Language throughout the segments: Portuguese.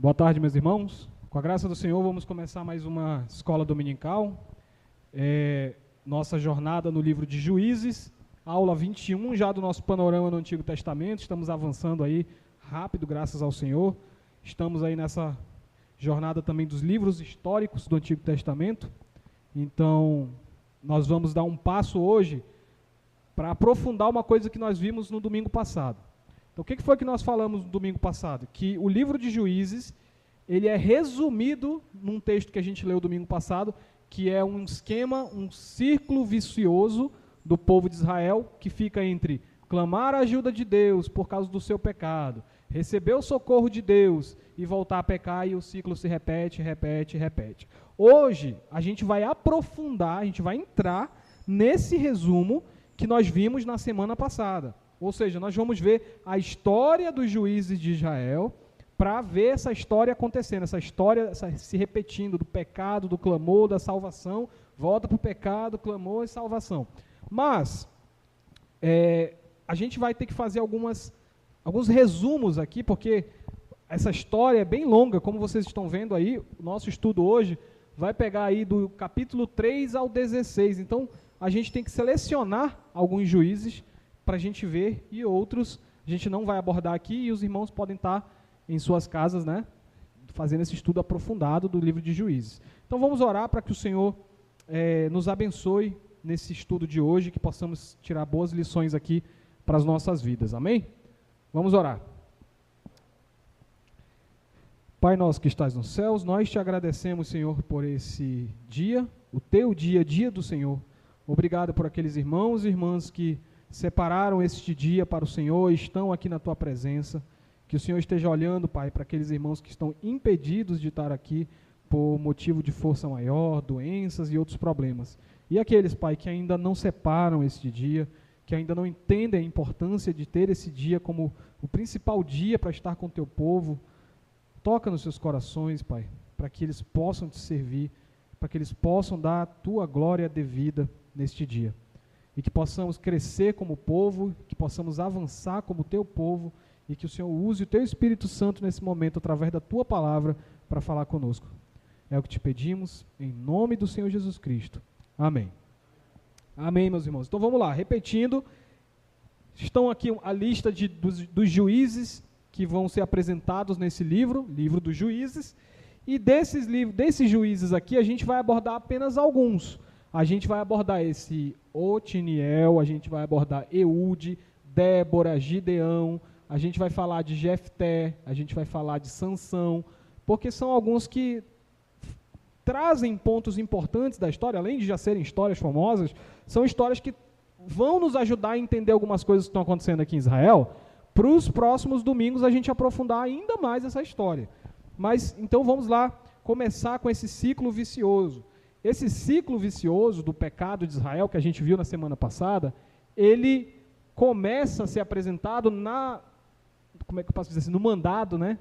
Boa tarde, meus irmãos. Com a graça do Senhor, vamos começar mais uma escola dominical. Nossa jornada no livro de Juízes, aula 21, já do nosso panorama no Antigo Testamento. Estamos avançando aí rápido, graças ao Senhor. Estamos aí nessa jornada também dos livros históricos do Antigo Testamento. Então, nós vamos dar um passo hoje para aprofundar uma coisa que nós vimos no domingo passado. Então, o que foi que nós falamos no domingo passado? Que o livro de Juízes, ele é resumido num texto que a gente leu domingo passado, que é um esquema, um círculo vicioso do povo de Israel, que fica entre clamar a ajuda de Deus por causa do seu pecado, receber o socorro de Deus e voltar a pecar, e o ciclo se repete. Hoje, a gente vai aprofundar, a gente vai entrar nesse resumo que nós vimos na semana passada. Ou seja, nós vamos ver a história dos juízes de Israel, para ver essa história acontecendo, essa história se repetindo do pecado, do clamor, da salvação, volta para o pecado, clamor e salvação. Mas, a gente vai ter que fazer alguns resumos aqui, porque essa história é bem longa, como vocês estão vendo aí. O nosso estudo hoje vai pegar aí do capítulo 3 ao 16, então a gente tem que selecionar alguns juízes para a gente ver, e outros a gente não vai abordar aqui, e os irmãos podem estar em suas casas, né, fazendo esse estudo aprofundado do livro de Juízes. Então vamos orar para que o Senhor nos abençoe nesse estudo de hoje, que possamos tirar boas lições aqui para as nossas vidas, amém? Vamos orar. Pai nosso que estás nos céus, nós te agradecemos, Senhor, por esse dia, o teu dia, dia do Senhor. Obrigado por aqueles irmãos e irmãs que separaram este dia para o Senhor e estão aqui na tua presença. Que o Senhor esteja olhando, Pai, para aqueles irmãos que estão impedidos de estar aqui por motivo de força maior, doenças e outros problemas. E aqueles, Pai, que ainda não separam este dia, que ainda não entendem a importância de ter esse dia como o principal dia para estar com o teu povo. Toca nos seus corações, Pai, para que eles possam te servir, para que eles possam dar a tua glória devida neste dia. E que possamos crescer como povo, que possamos avançar como teu povo, e que o Senhor use o teu Espírito Santo nesse momento, através da tua palavra, para falar conosco. É o que te pedimos, em nome do Senhor Jesus Cristo. Amém. Amém, meus irmãos. Então vamos lá, repetindo, estão aqui a lista dos juízes que vão ser apresentados nesse livro dos Juízes, e desses juízes aqui, a gente vai abordar apenas alguns. A gente vai abordar esse Otiniel, a gente vai abordar Eude, Débora, Gideão, a gente vai falar de Jefté, a gente vai falar de Sansão, porque são alguns que trazem pontos importantes da história, além de já serem histórias famosas, são histórias que vão nos ajudar a entender algumas coisas que estão acontecendo aqui em Israel, para os próximos domingos a gente aprofundar ainda mais essa história. Mas, então vamos lá, começar com esse ciclo vicioso. Esse ciclo vicioso do pecado de Israel, que a gente viu na semana passada, ele começa a ser apresentado como é que eu posso dizer assim, no mandado, né?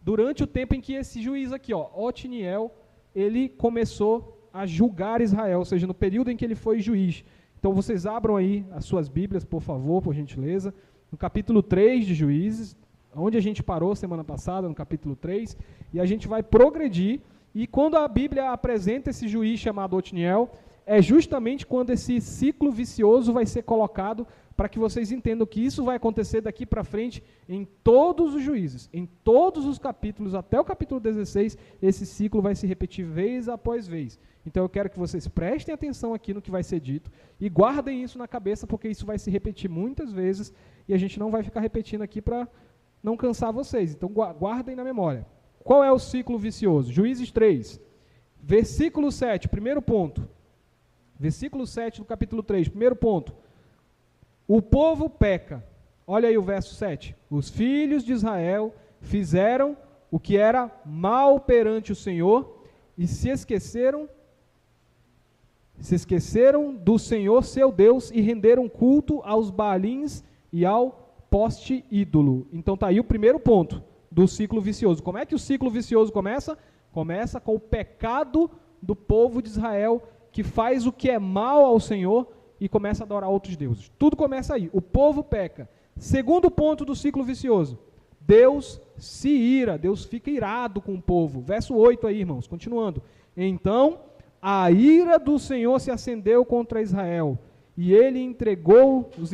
Durante o tempo em que esse juiz aqui, Otiniel, ele começou a julgar Israel, ou seja, no período em que ele foi juiz. Então vocês abram aí as suas Bíblias, por favor, por gentileza, no capítulo 3 de Juízes, onde a gente parou semana passada, no capítulo 3, e a gente vai progredir, e quando a Bíblia apresenta esse juiz chamado Otiniel, é justamente quando esse ciclo vicioso vai ser colocado, para que vocês entendam que isso vai acontecer daqui para frente em todos os juízes, em todos os capítulos, até o capítulo 16, esse ciclo vai se repetir vez após vez. Então eu quero que vocês prestem atenção aqui no que vai ser dito e guardem isso na cabeça, porque isso vai se repetir muitas vezes e a gente não vai ficar repetindo aqui para não cansar vocês. Então guardem na memória. Qual é o ciclo vicioso? Juízes 3, versículo 7, primeiro ponto. Versículo 7 do capítulo 3, primeiro ponto. O povo peca. Olha aí o verso 7. Os filhos de Israel fizeram o que era mal perante o Senhor e se esqueceram do Senhor seu Deus e renderam culto aos Baalins e ao poste ídolo. Então está aí o primeiro ponto do ciclo vicioso. Como é que o ciclo vicioso começa? Começa com o pecado do povo de Israel, que faz o que é mal ao Senhor e começa a adorar outros deuses. Tudo começa aí. O povo peca. Segundo ponto do ciclo vicioso. Deus se ira, Deus fica irado com o povo. Verso 8 aí, irmãos, continuando. Então, a ira do Senhor se acendeu contra Israel, e ele entregou os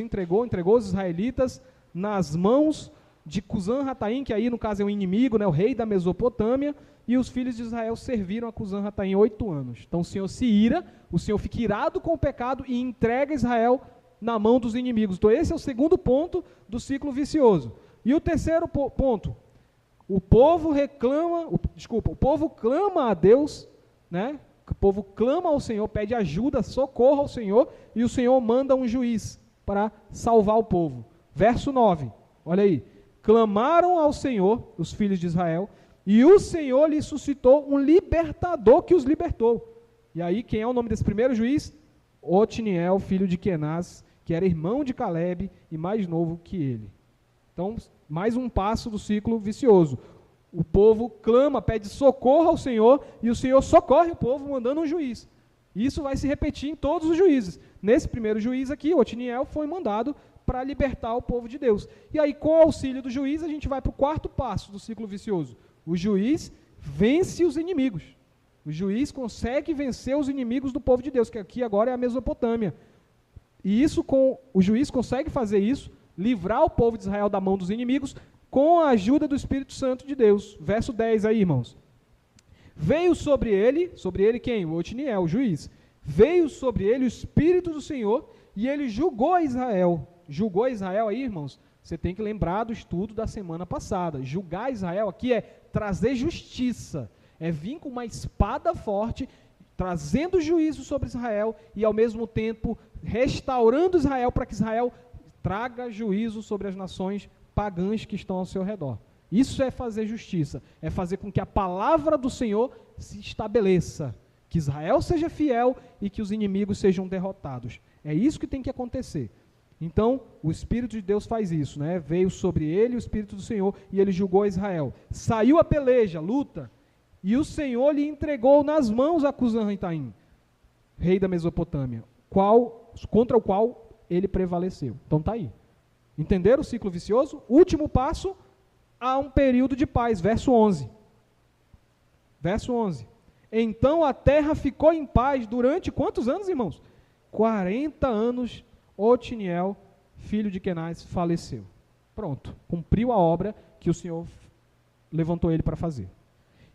israelitas nas mãos de Cusã-Rataim, que aí no caso é um inimigo, né, o rei da Mesopotâmia, e os filhos de Israel serviram a Cusã-Rataim 8 anos. Então o Senhor se ira, o Senhor fica irado com o pecado e entrega Israel na mão dos inimigos. Então esse é o segundo ponto do ciclo vicioso. E o terceiro ponto, o povo clama a Deus, né? O povo clama ao Senhor, pede ajuda, socorro ao Senhor, e o Senhor manda um juiz para salvar o povo. Verso 9, olha aí. Clamaram ao Senhor, os filhos de Israel, e o Senhor lhes suscitou um libertador que os libertou. E aí, quem é o nome desse primeiro juiz? Otniel, filho de Kenaz, que era irmão de Calebe e mais novo que ele. Então, mais um passo do ciclo vicioso. O povo clama, pede socorro ao Senhor, e o Senhor socorre o povo mandando um juiz. Isso vai se repetir em todos os juízes. Nesse primeiro juiz aqui, Otniel foi mandado para libertar o povo de Deus. E aí, com o auxílio do juiz, a gente vai para o quarto passo do ciclo vicioso. O juiz vence os inimigos. O juiz consegue vencer os inimigos do povo de Deus, que aqui agora é a Mesopotâmia. E o juiz consegue fazer isso, livrar o povo de Israel da mão dos inimigos, com a ajuda do Espírito Santo de Deus. Verso 10 aí, irmãos. Veio sobre ele quem? O Otniel, o juiz. Veio sobre ele o Espírito do Senhor, e ele julgou a Israel. Julgou Israel aí, irmãos, você tem que lembrar do estudo da semana passada. Julgar Israel aqui é trazer justiça, é vir com uma espada forte, trazendo juízo sobre Israel e ao mesmo tempo restaurando Israel para que Israel traga juízo sobre as nações pagãs que estão ao seu redor. Isso é fazer justiça, é fazer com que a palavra do Senhor se estabeleça, que Israel seja fiel e que os inimigos sejam derrotados. É isso que tem que acontecer. Então, o Espírito de Deus faz isso, né? Veio sobre ele o Espírito do Senhor e ele julgou Israel. Saiu a peleja, luta, e o Senhor lhe entregou nas mãos a Cusã-Rataim, rei da Mesopotâmia, contra o qual ele prevaleceu. Então tá aí. Entenderam o ciclo vicioso? Último passo, há um período de paz, verso 11. Verso 11. Então a terra ficou em paz durante quantos anos, irmãos? 40 anos. Otniel, filho de Kenaz, faleceu. Pronto, cumpriu a obra que o Senhor levantou ele para fazer.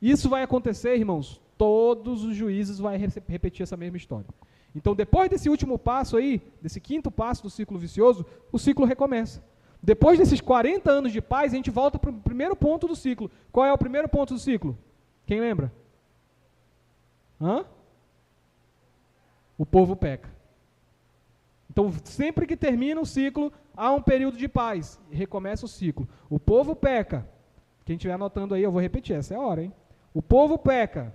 Isso vai acontecer, irmãos, todos os juízes vão repetir essa mesma história. Então, depois desse último passo aí, desse quinto passo do ciclo vicioso, o ciclo recomeça. Depois desses 40 anos de paz, a gente volta para o primeiro ponto do ciclo. Qual é o primeiro ponto do ciclo? Quem lembra? O povo peca. Então, sempre que termina o ciclo, há um período de paz, e recomeça o ciclo. O povo peca. Quem estiver anotando aí, eu vou repetir, essa é a hora, hein? O povo peca,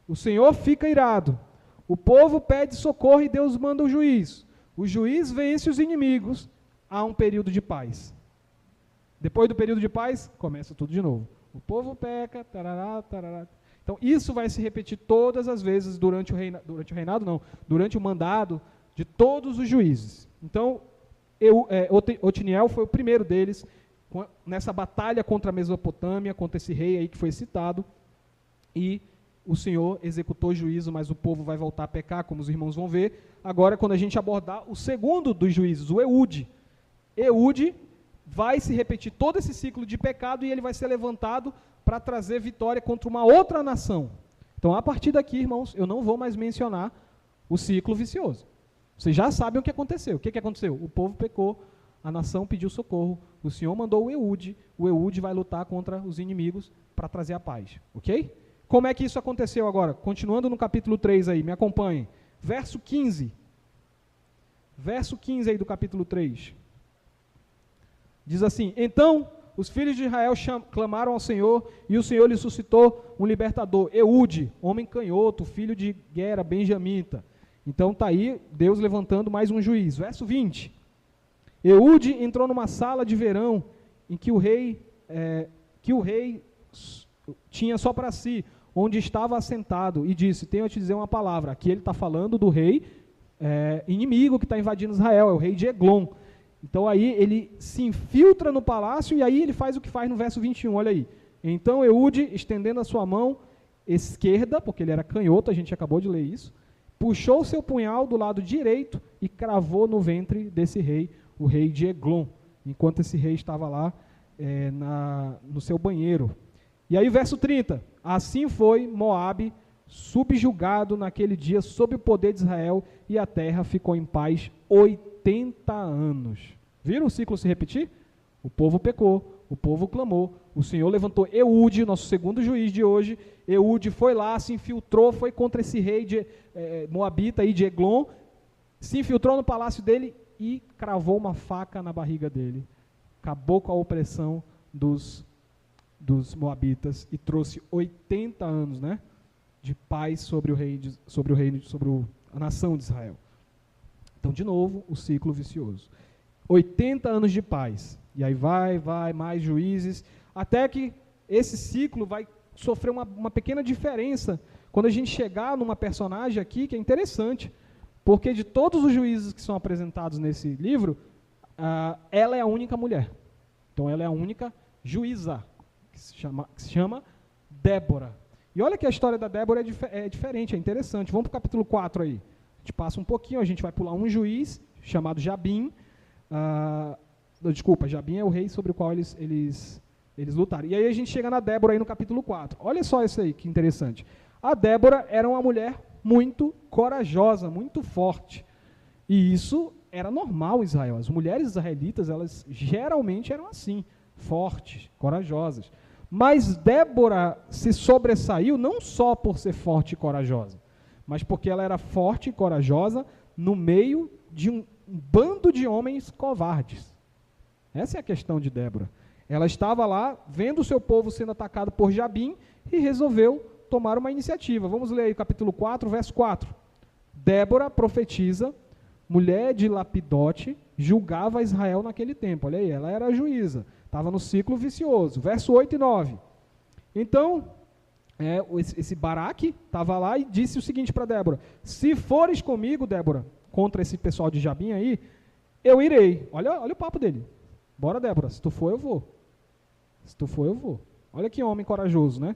o Senhor fica irado. O povo pede socorro e Deus manda o juiz. O juiz vence os inimigos, há um período de paz. Depois do período de paz, começa tudo de novo. O povo peca, tarará, tarará. Então, isso vai se repetir todas as vezes durante o mandado de todos os juízes. Então, Otniel foi o primeiro deles, nessa batalha contra a Mesopotâmia, contra esse rei aí que foi citado, e o Senhor executou juízo, mas o povo vai voltar a pecar, como os irmãos vão ver. Agora, quando a gente abordar o segundo dos juízes, o Eude vai se repetir todo esse ciclo de pecado e ele vai ser levantado para trazer vitória contra uma outra nação. Então, a partir daqui, irmãos, eu não vou mais mencionar o ciclo vicioso. Vocês já sabem o que aconteceu. O que aconteceu? O povo pecou, a nação pediu socorro, o Senhor mandou o Eude vai lutar contra os inimigos para trazer a paz. Ok? Como é que isso aconteceu agora? Continuando no capítulo 3 aí, me acompanhem. Verso 15. Verso 15 aí do capítulo 3. Diz assim: Então os filhos de Israel clamaram ao Senhor, e o Senhor lhe suscitou um libertador, Eude, homem canhoto, filho de Gera, benjamita. Então está aí Deus levantando mais um juiz. Verso 20. Eude entrou numa sala de verão em que o rei tinha só para si, onde estava assentado, e disse: Tenho a te dizer uma palavra. Aqui ele está falando do rei inimigo que está invadindo Israel, é o rei de Eglon. Então aí ele se infiltra no palácio e aí ele faz o que faz no verso 21, olha aí. Então Eude, estendendo a sua mão esquerda, porque ele era canhoto, a gente acabou de ler isso, puxou seu punhal do lado direito e cravou no ventre desse rei, o rei de Eglon, enquanto esse rei estava lá no seu banheiro. E aí o verso 30, assim foi Moabe subjugado naquele dia sob o poder de Israel, e a terra ficou em paz 80 anos. Viram o ciclo se repetir? O povo pecou, o povo clamou, o Senhor levantou Eude, nosso segundo juiz de hoje. Eude foi lá, se infiltrou, foi contra esse rei de Moabita aí de Eglon, se infiltrou no palácio dele e cravou uma faca na barriga dele. Acabou com a opressão dos Moabitas e trouxe 80 anos, né, de paz sobre a nação de Israel. Então, de novo, o ciclo vicioso. 80 anos de paz. E aí vai, mais juízes, até que esse ciclo vai sofrer uma pequena diferença quando a gente chegar numa personagem aqui que é interessante, porque de todos os juízes que são apresentados nesse livro, ela é a única mulher. Então, ela é a única juíza, que se chama Débora. E olha que a história da Débora é diferente, é interessante. Vamos para o capítulo 4 aí. A gente passa um pouquinho, a gente vai pular um juiz chamado Jabim. Jabim é o rei sobre o qual eles lutaram. E aí a gente chega na Débora aí no capítulo 4. Olha só isso aí, que interessante. A Débora era uma mulher muito corajosa, muito forte. E isso era normal em Israel. As mulheres israelitas, elas geralmente eram assim, fortes, corajosas. Mas Débora se sobressaiu não só por ser forte e corajosa, mas porque ela era forte e corajosa no meio de um bando de homens covardes. Essa é a questão de Débora. Ela estava lá, vendo o seu povo sendo atacado por Jabim, e resolveu tomar uma iniciativa. Vamos ler aí o capítulo 4, verso 4. Débora, profetiza, mulher de Lapidote, julgava Israel naquele tempo. Olha aí, ela era a juíza. Estava no ciclo vicioso. Verso 8 e 9. Então, esse Baraque estava lá e disse o seguinte para Débora: se fores comigo, Débora, contra esse pessoal de Jabim aí, eu irei. Olha o papo dele. Bora, Débora, se tu for, eu vou. Se tu for, eu vou. Olha que homem corajoso, né?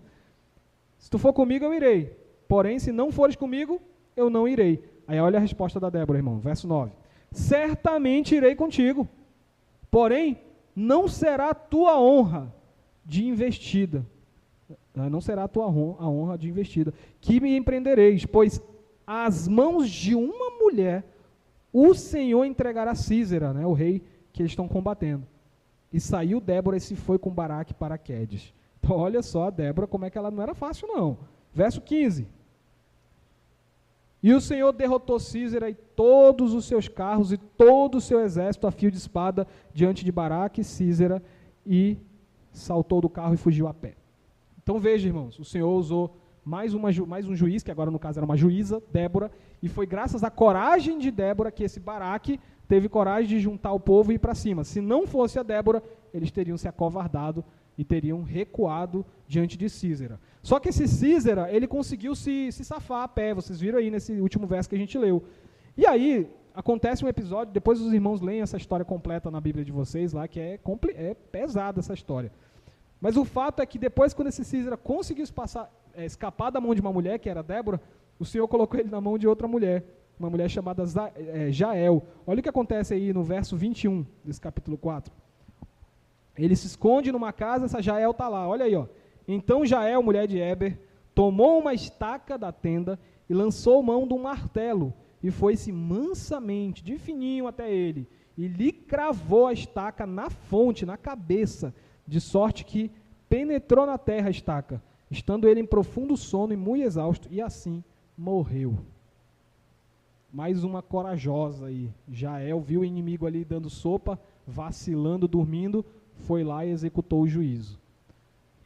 Se tu for comigo, eu irei. Porém, se não fores comigo, eu não irei. Aí olha a resposta da Débora, irmão. Verso 9. Certamente irei contigo. Porém, não será a tua honra de investida. Não será a tua honra de investida. Que me empreendereis, pois às mãos de uma mulher o Senhor entregará Císera, né, o rei que eles estão combatendo. E saiu Débora e se foi com Baraque para Quedes. Então olha só a Débora, como é que ela não era fácil não. Verso 15. E o Senhor derrotou Císera e todos os seus carros e todo o seu exército a fio de espada diante de Baraque e Císera, e saltou do carro e fugiu a pé. Então veja, irmãos, o Senhor usou mais um juiz, que agora no caso era uma juíza, Débora, e foi graças à coragem de Débora que esse Baraque teve coragem de juntar o povo e ir para cima. Se não fosse a Débora, eles teriam se acovardado e teriam recuado diante de Císera. Só que esse Císera, ele conseguiu se safar a pé, vocês viram aí nesse último verso que a gente leu. E aí, acontece um episódio, depois os irmãos leem essa história completa na Bíblia de vocês lá, que é pesada essa história. Mas o fato é que depois, quando esse Císera conseguiu escapar da mão de uma mulher, que era Débora, o Senhor colocou ele na mão de outra mulher, uma mulher chamada Jael. Olha o que acontece aí no verso 21 desse capítulo 4. Ele se esconde numa casa, essa Jael está lá, olha aí, ó. Então Jael, mulher de Heber, tomou uma estaca da tenda e lançou mão de um martelo, e foi-se mansamente, de fininho até ele, e lhe cravou a estaca na fonte, na cabeça, de sorte que penetrou na terra a estaca, estando ele em profundo sono e muito exausto, e assim morreu. Mais uma corajosa aí. Jael viu o inimigo ali dando sopa, vacilando, dormindo, foi lá e executou o juízo.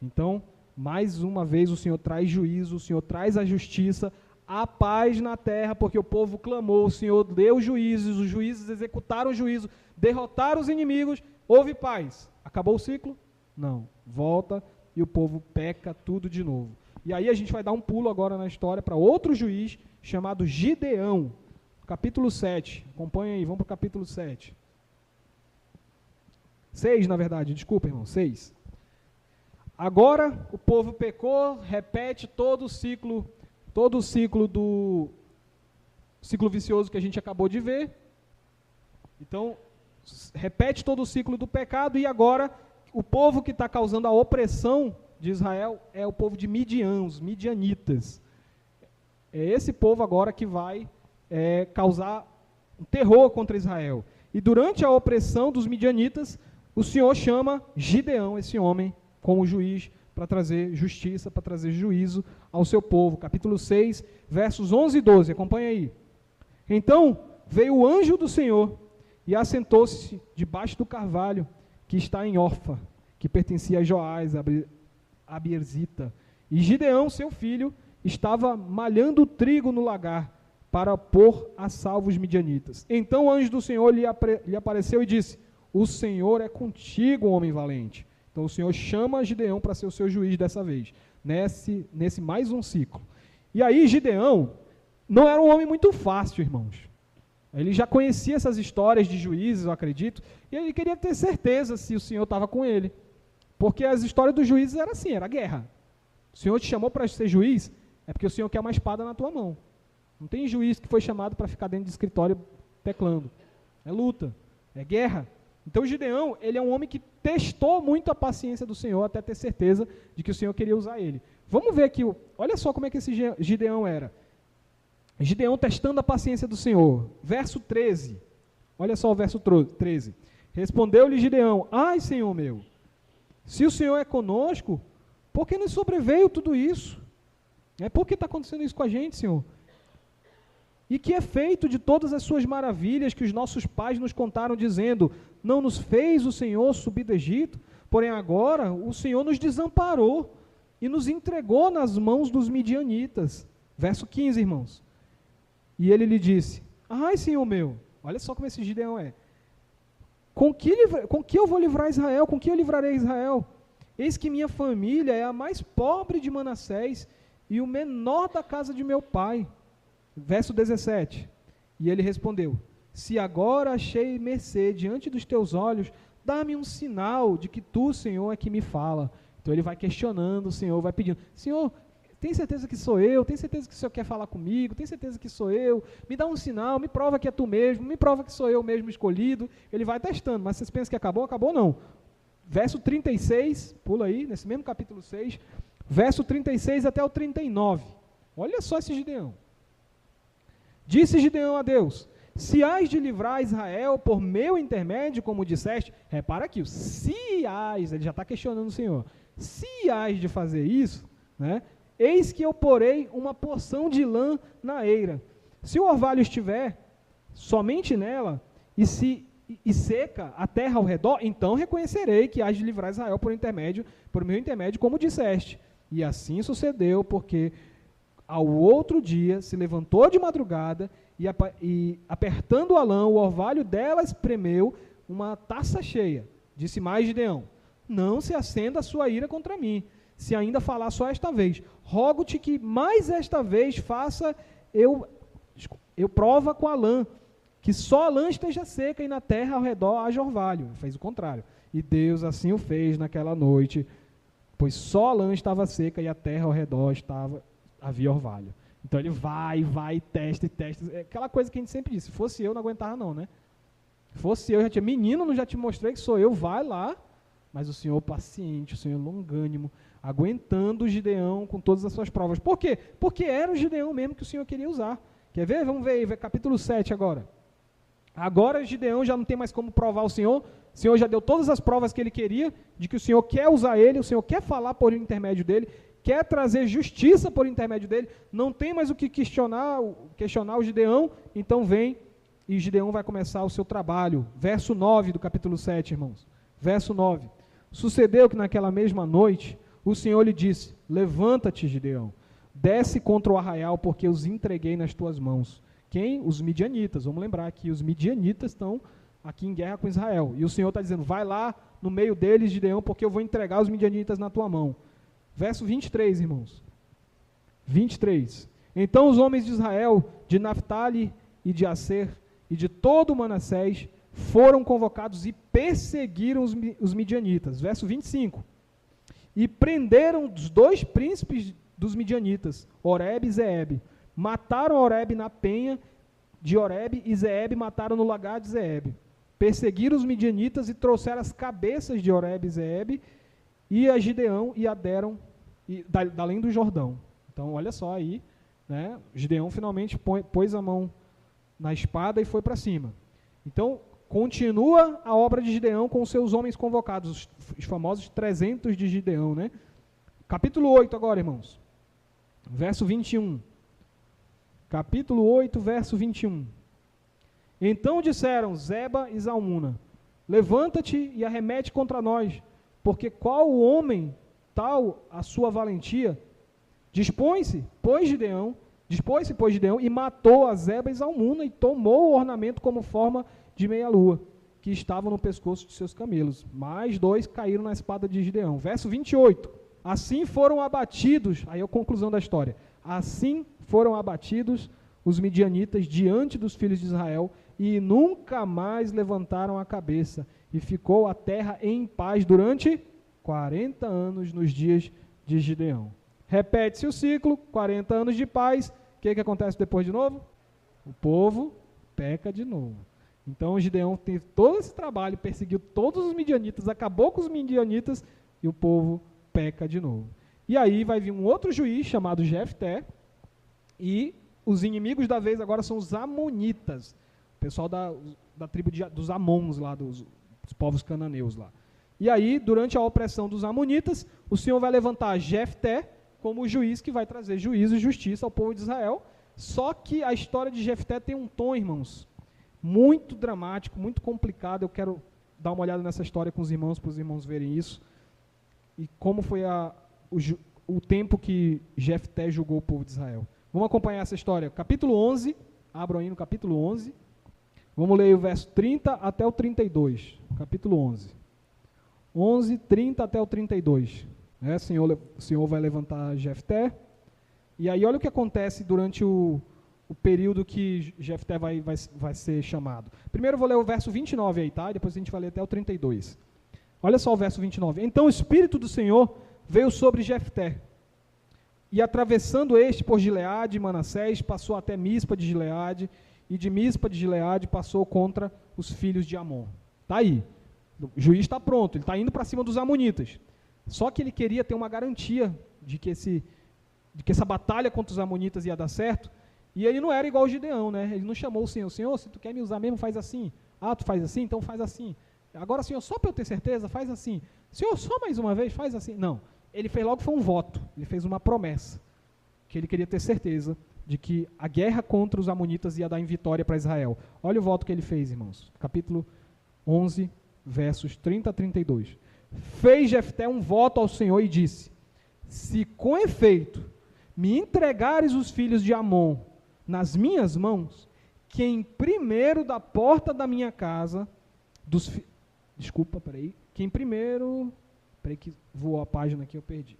Então, mais uma vez o Senhor traz juízo, o Senhor traz a justiça, a paz na terra, porque o povo clamou, o Senhor deu juízos, os juízes executaram o juízo, derrotaram os inimigos, houve paz. Acabou o ciclo? Não. Volta e o povo peca tudo de novo. E aí a gente vai dar um pulo agora na história para outro juiz chamado Gideão. Capítulo 7. Acompanha aí, vamos para o capítulo 7. 6, na verdade, desculpa, irmão, 6. Agora o povo pecou, repete todo o ciclo do ciclo vicioso que a gente acabou de ver. Então, repete todo o ciclo do pecado, e agora o povo que está causando a opressão de Israel é o povo de Midian, os midianitas. É esse povo agora que vai causar um terror contra Israel. E durante a opressão dos midianitas, o Senhor chama Gideão, esse homem, como juiz, para trazer justiça, para trazer juízo ao seu povo. Capítulo 6, versos 11 e 12, acompanha aí. Então veio o anjo do Senhor e assentou-se debaixo do carvalho que está em Orfa, que pertencia a Joás, a Bierzita. E Gideão, seu filho, estava malhando o trigo no lagar para pôr a salvo os midianitas. Então o anjo do Senhor lhe apareceu e disse: o Senhor é contigo, homem valente. Então o Senhor chama Gideão para ser o seu juiz dessa vez, nesse mais um ciclo. E aí Gideão não era um homem muito fácil, irmãos. Ele já conhecia essas histórias de juízes, eu acredito, e ele queria ter certeza se o Senhor estava com ele. Porque as histórias dos juízes eram assim, era guerra. O Senhor te chamou para ser juiz, é porque o Senhor quer uma espada na tua mão. Não tem juiz que foi chamado para ficar dentro de escritório teclando. É luta, é guerra. Então Gideão, ele é um homem que testou muito a paciência do Senhor até ter certeza de que o Senhor queria usar ele. Vamos ver aqui, olha só como é que esse Gideão era. Gideão testando a paciência do Senhor. Verso 13. Olha só o verso 13. Respondeu-lhe Gideão: ai, Senhor meu, se o Senhor é conosco, por que nos sobreveio tudo isso? Por que está acontecendo isso com a gente, Senhor? E que é feito de todas as suas maravilhas que os nossos pais nos contaram, dizendo: não nos fez o Senhor subir do Egito? Porém agora o Senhor nos desamparou e nos entregou nas mãos dos midianitas. Verso 15, irmãos. E ele lhe disse: ai, Senhor meu, olha só como esse Gideão é. Com que eu vou livrar Israel? Com que eu livrarei Israel? Eis que minha família é a mais pobre de Manassés e o menor da casa de meu pai. Verso 17. E ele respondeu: se agora achei mercê diante dos teus olhos, dá-me um sinal de que tu, Senhor, é que me fala. Então ele vai questionando o Senhor, vai pedindo: Senhor, tem certeza que sou eu? Tem certeza que o Senhor quer falar comigo? Tem certeza que sou eu? Me dá um sinal, me prova que é tu mesmo, me prova que sou eu mesmo escolhido. Ele vai testando, mas vocês pensam que acabou? Acabou não. Verso 36, pula aí, nesse mesmo capítulo 6, verso 36 até o 39. Olha só esse Gideão. Disse Gideão a Deus: se hás de livrar Israel por meu intermédio, como disseste, repara aqui, se hás, ele já está questionando o Senhor, se hás de fazer isso, né? Eis que eu porei uma porção de lã na eira. Se o orvalho estiver somente nela, e seca a terra ao redor, então reconhecerei que hás de livrar Israel por meu intermédio, como disseste. E assim sucedeu, porque ao outro dia se levantou de madrugada e apertando a lã, o orvalho dela espremeu uma taça cheia. Disse mais Gideão: não se acenda a sua ira contra mim, se ainda falar só esta vez. Rogo-te que mais esta vez faça eu prova com a lã, que só a lã esteja seca e na terra ao redor haja orvalho. Fez o contrário. E Deus assim o fez naquela noite, pois só a lã estava seca e a terra ao redor havia orvalho. Então ele vai, testa. É aquela coisa que a gente sempre diz: se fosse eu, não aguentava não, né? Se fosse eu, já tinha: menino, não já te mostrei que sou eu, vai lá. Mas o Senhor paciente, o Senhor longânimo, aguentando o Gideão com todas as suas provas. Por quê? Porque era o Gideão mesmo que o Senhor queria usar. Quer ver? Vamos ver aí, capítulo 7 agora. Agora Gideão já não tem mais como provar o Senhor já deu todas as provas que ele queria, de que o Senhor quer usar ele, o Senhor quer falar por intermédio dele, quer trazer justiça por intermédio dele, não tem mais o que questionar o Gideão, então vem, e Gideão vai começar o seu trabalho. Verso 9 do capítulo 7, irmãos. Verso 9. Sucedeu que naquela mesma noite, o Senhor lhe disse: levanta-te, Gideão, desce contra o arraial, porque os entreguei nas tuas mãos. Quem? Os midianitas. Vamos lembrar que os midianitas estão aqui em guerra com Israel. E o Senhor está dizendo: vai lá no meio deles, Gideão, porque eu vou entregar os midianitas na tua mão. Verso 23, irmãos. 23. Então os homens de Israel, de Naphtali e de Aser, e de todo o Manassés, foram convocados e perseguiram os midianitas. Verso 25. E prenderam os 2 príncipes dos midianitas, Oreb e Zeeb. Mataram Oreb na penha de Oreb e Zeeb mataram no lagar de Zeeb. Perseguiram os midianitas e trouxeram as cabeças de Oreb e Zeeb e a Gideão e a deram da além do Jordão. Então, olha só aí, né? Gideão finalmente pôs a mão na espada e foi para cima. Então, continua a obra de Gideão com os seus homens convocados, os famosos 300 de Gideão, né? Capítulo 8 agora, irmãos. Verso 21. Capítulo 8, verso 21. Então disseram Zeba e Zalmuna: levanta-te e arremete contra nós, porque qual o homem tal a sua valentia? Dispôs-se, pois, Gideão, e matou a Zeba e Zalmuna e tomou o ornamento como forma de meia-lua, que estava no pescoço de seus camelos. Mais 2 caíram na espada de Gideão. Verso 28. Assim foram abatidos, aí é a conclusão da história. Assim foram abatidos os midianitas diante dos filhos de Israel e nunca mais levantaram a cabeça. E ficou a terra em paz durante 40 anos nos dias de Gideão. Repete-se o ciclo, 40 anos de paz. O que acontece depois de novo? O povo peca de novo. Então Gideão teve todo esse trabalho, perseguiu todos os midianitas, acabou com os midianitas e o povo peca de novo. E aí vai vir um outro juiz chamado Jefté e os inimigos da vez agora são os amonitas, o pessoal da tribo dos Amons lá, dos povos cananeus lá. E aí, durante a opressão dos amonitas, o Senhor vai levantar Jefté como o juiz que vai trazer juízo e justiça ao povo de Israel. Só que a história de Jefté tem um tom, irmãos, muito dramático, muito complicado. Eu quero dar uma olhada nessa história com os irmãos, para os irmãos verem isso. E como foi o tempo que Jefté julgou o povo de Israel. Vamos acompanhar essa história. Capítulo 11, abram aí no capítulo 11. Vamos ler o verso 30 até o 32. Capítulo 11. 11, 30 até o 32. O Senhor vai levantar Jefté. E aí olha o que acontece durante o período que Jefté vai ser chamado. Primeiro eu vou ler o verso 29 aí, tá? Depois a gente vai ler até o 32. Olha só o verso 29. Então o Espírito do Senhor veio sobre Jefté. E atravessando este por Gileade e Manassés, passou até Mispa de Gileade, e de Mispa de Gileade passou contra os filhos de Amon. Está aí. O juiz está pronto, ele está indo para cima dos amonitas. Só que ele queria ter uma garantia de que essa batalha contra os amonitas ia dar certo, e ele não era igual o Gideão, né? Ele não chamou o Senhor: Senhor, se tu quer me usar mesmo, faz assim. Ah, tu faz assim? Então faz assim. Agora, Senhor, só para eu ter certeza, faz assim. Senhor, só mais uma vez, faz assim. Não. Ele fez logo, foi um voto, ele fez uma promessa, que ele queria ter certeza de que a guerra contra os amonitas ia dar em vitória para Israel. Olha o voto que ele fez, irmãos. Capítulo 11, versos 30 a 32. Fez Jefté um voto ao Senhor e disse: se com efeito me entregares os filhos de Amon nas minhas mãos, quem primeiro da porta da minha casa, Peraí que voou a página aqui, eu perdi.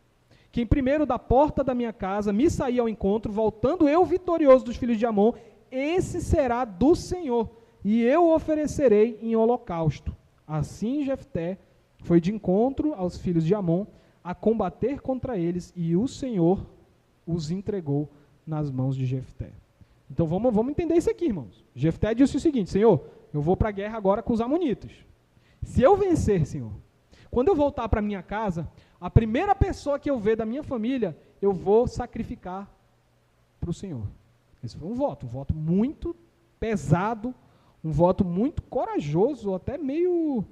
Quem primeiro da porta da minha casa me sair ao encontro, voltando eu vitorioso dos filhos de Amon, esse será do Senhor, e eu o oferecerei em holocausto. Assim Jefté foi de encontro aos filhos de Amon, a combater contra eles, e o Senhor os entregou nas mãos de Jefté. Então vamos entender isso aqui, irmãos. Jefté disse o seguinte: Senhor, eu vou para a guerra agora com os amonitas. Se eu vencer, Senhor, quando eu voltar para minha casa, a primeira pessoa que eu ver da minha família, eu vou sacrificar para o Senhor. Esse foi um voto muito pesado, um voto muito corajoso, até meio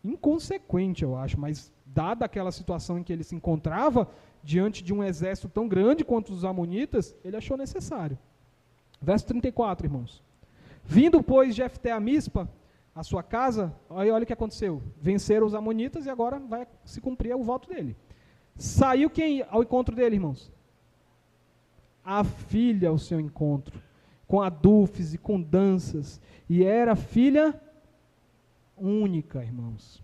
inconsequente, eu acho, mas dada aquela situação em que ele se encontrava, diante de um exército tão grande quanto os amonitas, ele achou necessário. Verso 34, irmãos. Vindo, pois, Jefté a Mispa, a sua casa, olha o que aconteceu. Venceram os amonitas e agora vai se cumprir o voto dele. Saiu quem ao encontro dele, irmãos? A filha ao seu encontro, com adufes e com danças. E era filha única, irmãos.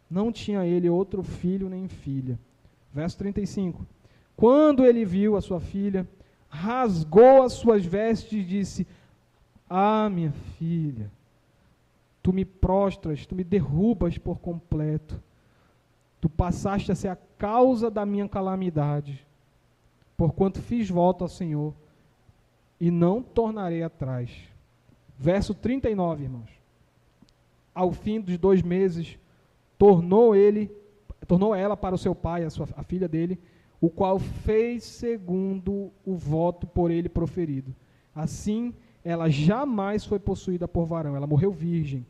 Não tinha ele outro filho nem filha. Verso 35. Quando ele viu a sua filha, rasgou as suas vestes e disse: ah, minha filha, tu me prostras, tu me derrubas por completo. Tu passaste a ser a causa da minha calamidade, porquanto fiz voto ao Senhor, e não tornarei atrás. Verso 39, irmãos. Ao fim dos 2 meses, tornou ela para o seu pai, a filha dele, o qual fez segundo o voto por ele proferido. Assim, ela jamais foi possuída por varão, ela morreu virgem.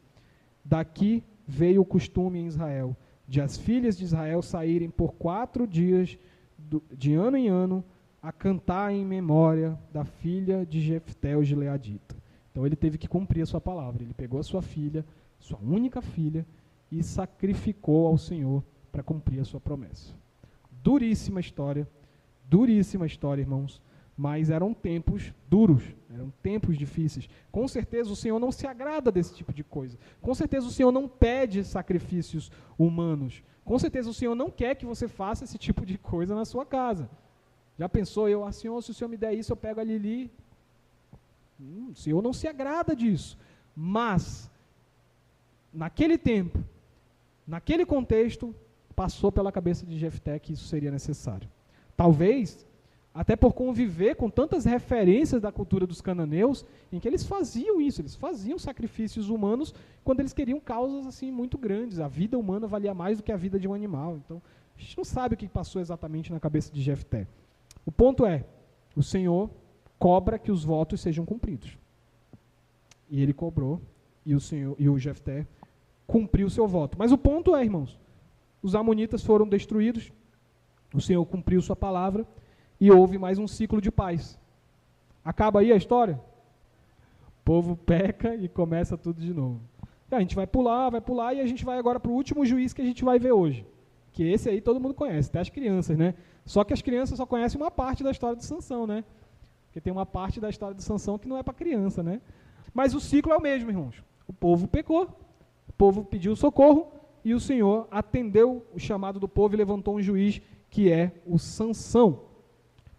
Daqui veio o costume em Israel, de as filhas de Israel saírem por 4 dias, de ano em ano, a cantar em memória da filha de Jefté, o gileadita. Então ele teve que cumprir a sua palavra. Ele pegou a sua filha, sua única filha, e sacrificou ao Senhor para cumprir a sua promessa. Duríssima história, irmãos, mas eram tempos duros, eram tempos difíceis. Com certeza o Senhor não se agrada desse tipo de coisa. Com certeza o Senhor não pede sacrifícios humanos. Com certeza o Senhor não quer que você faça esse tipo de coisa na sua casa. Já pensou, Senhor, se o Senhor me der isso, eu pego a Lili? O Senhor não se agrada disso. Mas, naquele tempo, naquele contexto, passou pela cabeça de Jefté que isso seria necessário. Talvez, até por conviver com tantas referências da cultura dos cananeus, em que eles faziam isso, eles faziam sacrifícios humanos quando eles queriam causas assim muito grandes. A vida humana valia mais do que a vida de um animal. Então, a gente não sabe o que passou exatamente na cabeça de Jefté. O ponto é, o Senhor cobra que os votos sejam cumpridos. E ele cobrou, e o Jefté cumpriu o seu voto. Mas o ponto é, irmãos, os amonitas foram destruídos, o Senhor cumpriu sua palavra, e houve mais um ciclo de paz. Acaba aí a história? O povo peca e começa tudo de novo. E a gente vai pular, e a gente vai agora para o último juiz que a gente vai ver hoje. Que esse aí todo mundo conhece, até as crianças, né? Só que as crianças só conhecem uma parte da história de Sansão, né? Porque tem uma parte da história de Sansão que não é para criança, né? Mas o ciclo é o mesmo, irmãos. O povo pecou, o povo pediu socorro, e o Senhor atendeu o chamado do povo e levantou um juiz, que é o Sansão.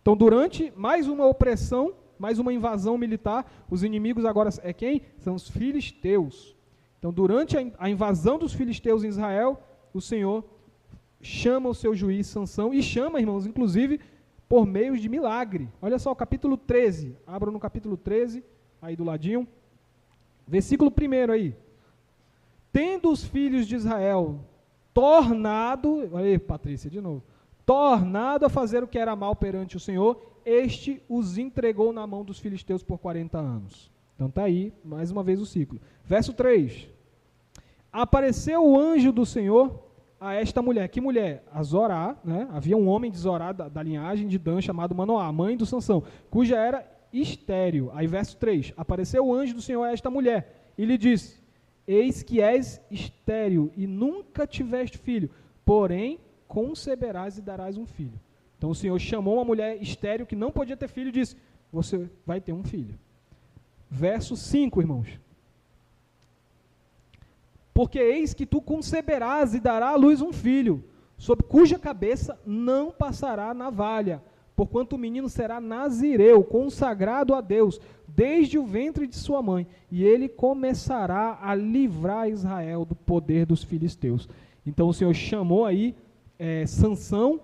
Então, durante mais uma opressão, mais uma invasão militar, os inimigos agora é quem? São os filisteus. Então, durante a invasão dos filisteus em Israel, o Senhor chama o seu juiz Sansão, e chama, irmãos, inclusive, por meio de milagre. Olha só, o capítulo 13, abra no capítulo 13, aí do ladinho, versículo 1 aí. Tendo os filhos de Israel tornado, olha aí, Patrícia, de novo, tornado a fazer o que era mal perante o Senhor, este os entregou na mão dos filisteus por 40 anos. Então está aí, mais uma vez o ciclo. Verso 3. Apareceu o anjo do Senhor a esta mulher. Que mulher? A Zorá, né? Havia um homem de Zorá, da linhagem de Dan, chamado Manoá, mãe do Sansão, cuja era estéril. Aí verso 3. Apareceu o anjo do Senhor a esta mulher e lhe disse: eis que és estéril e nunca tiveste filho, porém conceberás e darás um filho. Então o Senhor chamou uma mulher estéril que não podia ter filho e disse: você vai ter um filho. Verso 5, irmãos. Porque eis que tu conceberás e dará à luz um filho, sob cuja cabeça não passará navalha, porquanto o menino será nazireu, consagrado a Deus, desde o ventre de sua mãe, e ele começará a livrar Israel do poder dos filisteus. Então o Senhor chamou aí Sansão,